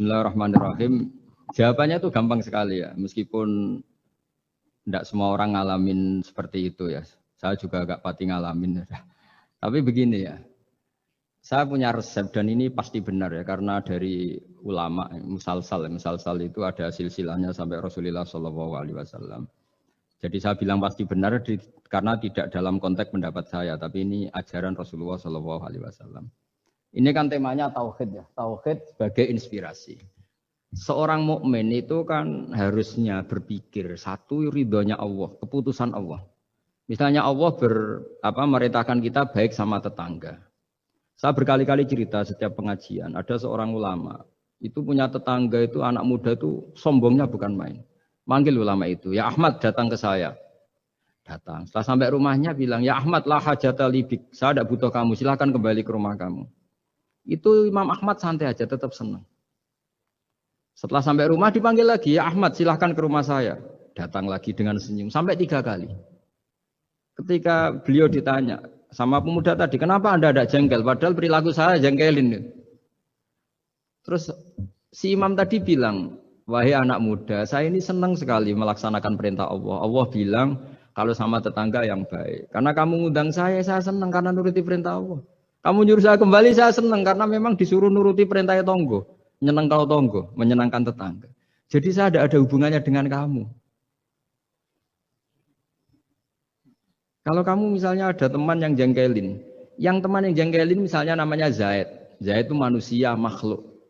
Bismillahirrahmanirrahim. Jawabannya itu gampang sekali ya, meskipun tidak semua orang ngalamin seperti itu ya. Saya juga agak pati ngalamin. Tapi begini ya, saya punya resep dan ini pasti benar ya, karena dari ulama musalsal itu ada silsilahnya sampai Rasulullah SAW. Jadi saya bilang pasti benar karena tidak dalam konteks pendapat saya, tapi ini ajaran Rasulullah SAW. Ini kan temanya tauhid ya, tauhid sebagai inspirasi. Seorang mukmin itu kan harusnya berpikir satu ridhonya Allah, keputusan Allah. Misalnya Allah merintahkan kita baik sama tetangga. Saya berkali-kali cerita setiap pengajian, ada seorang ulama itu punya tetangga itu anak muda itu sombongnya bukan main. Manggil ulama itu, ya Ahmad datang ke saya. Datang. Setelah sampai rumahnya bilang, ya Ahmad lah hajata libik, saya tidak butuh kamu, silahkan kembali ke rumah kamu. Itu Imam Ahmad santai aja, tetap senang. Setelah sampai rumah dipanggil lagi, ya Ahmad silahkan ke rumah saya. Datang lagi dengan senyum, sampai 3 kali. Ketika beliau ditanya sama pemuda tadi, kenapa Anda tidak jengkel? Padahal perilaku saya jengkelin. Terus si imam tadi bilang, wahai anak muda, saya ini senang sekali melaksanakan perintah Allah. Allah bilang, kalau sama tetangga yang baik. Karena kamu ngundang saya senang karena nuruti perintah Allah. Kamu nyuruh saya kembali, saya senang karena memang disuruh nuruti perintah tonggo. Menyenangkan tonggo, menyenangkan tetangga. Jadi saya tidak ada hubungannya dengan kamu. Kalau kamu misalnya ada teman yang jengkelin, misalnya namanya Zaid. Zaid itu manusia, makhluk.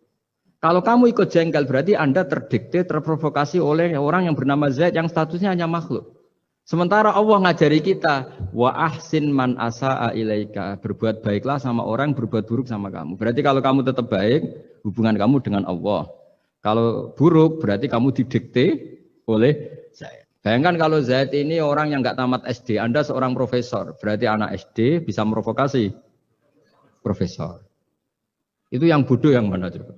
Kalau kamu ikut jengkel berarti Anda terdikte, terprovokasi oleh orang yang bernama Zaid yang statusnya hanya makhluk. Sementara Allah ngajari kita, wa ahsin man asa'a ilaika, berbuat baiklah sama orang berbuat buruk sama kamu. Berarti kalau kamu tetap baik, hubungan kamu dengan Allah. Kalau buruk berarti kamu didikte oleh Zaid. Bayangkan kalau Zaid ini orang yang nggak tamat SD, Anda seorang profesor, berarti anak SD bisa memprovokasi profesor. Itu yang bodoh yang mana coba?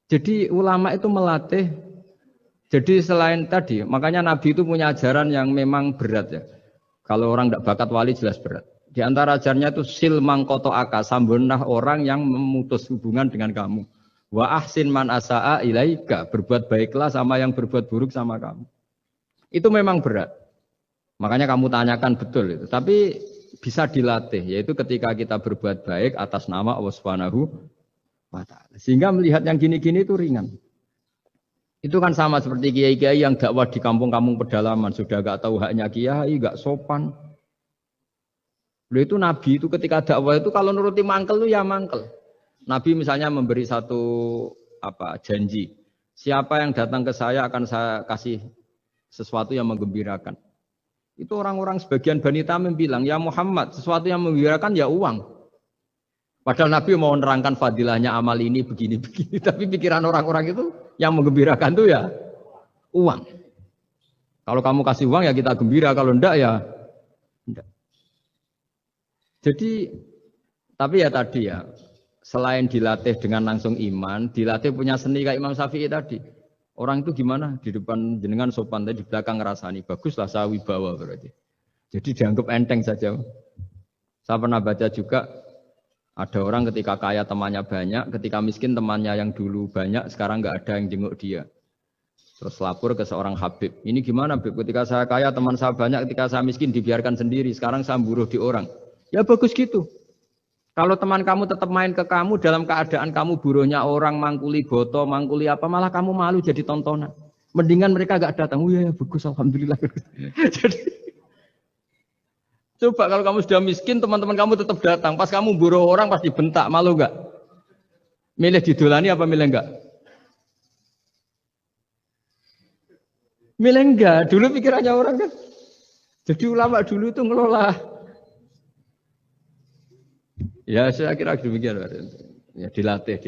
Jadi ulama itu melatih. Jadi selain tadi, makanya Nabi itu punya ajaran yang memang berat ya. Kalau orang tidak bakat wali jelas berat. Di antara ajarannya itu sil mangkoto aka, sambunah orang yang memutus hubungan dengan kamu. Wa ahsin man asa'a ilaika, berbuat baiklah sama yang berbuat buruk sama kamu. Itu memang berat. Makanya kamu tanyakan betul itu. Tapi bisa dilatih, yaitu ketika kita berbuat baik atas nama Allah Subhanahu wa ta'ala. Sehingga melihat yang gini-gini itu ringan. Itu kan sama seperti kiai-kiai yang dakwah di kampung-kampung pedalaman, sudah gak tahu haknya kiai, gak sopan. Lalu itu Nabi itu ketika dakwah itu kalau nuruti mangkel itu ya mangkel. Nabi misalnya memberi satu janji. Siapa yang datang ke saya akan saya kasih sesuatu yang menggembirakan. Itu orang-orang sebagian Bani Tamim bilang, ya Muhammad, sesuatu yang menggembirakan ya uang. Padahal Nabi mau menerangkan fadilahnya amal ini begini-begini. Tapi pikiran orang-orang itu yang menggembirakan itu ya uang. Kalau kamu kasih uang ya kita gembira, kalau enggak ya enggak. Jadi, tapi ya tadi ya, selain dilatih dengan langsung iman, dilatih punya seni kayak Imam Syafi'i tadi. Orang itu gimana? Di depan jenengan sopan, di belakang ngerasani. Baguslah saya wibawa berarti. Jadi dianggap enteng saja. Saya pernah baca juga, ada orang ketika kaya temannya banyak, ketika miskin temannya yang dulu banyak, sekarang nggak ada yang jenguk dia. Terus lapor ke seorang Habib. Ini gimana Habib? Ketika saya kaya teman saya banyak, ketika saya miskin dibiarkan sendiri. Sekarang saya buruh di orang. Ya bagus gitu. Kalau teman kamu tetap main ke kamu dalam keadaan kamu buruhnya orang, mangkuli boto, mangkuli apa, malah kamu malu jadi tontonan. Mendingan mereka nggak datang. Oh ya bagus, alhamdulillah. Jadi coba kalau kamu sudah miskin, teman-teman kamu tetap datang. Pas kamu buruh orang pasti bentak, malu enggak? Milih didolani apa milih enggak? Milih enggak. Dulu pikirannya orang kan. Jadi ulama dulu itu ngelola. Ya saya kira demikian. Ya dilatih.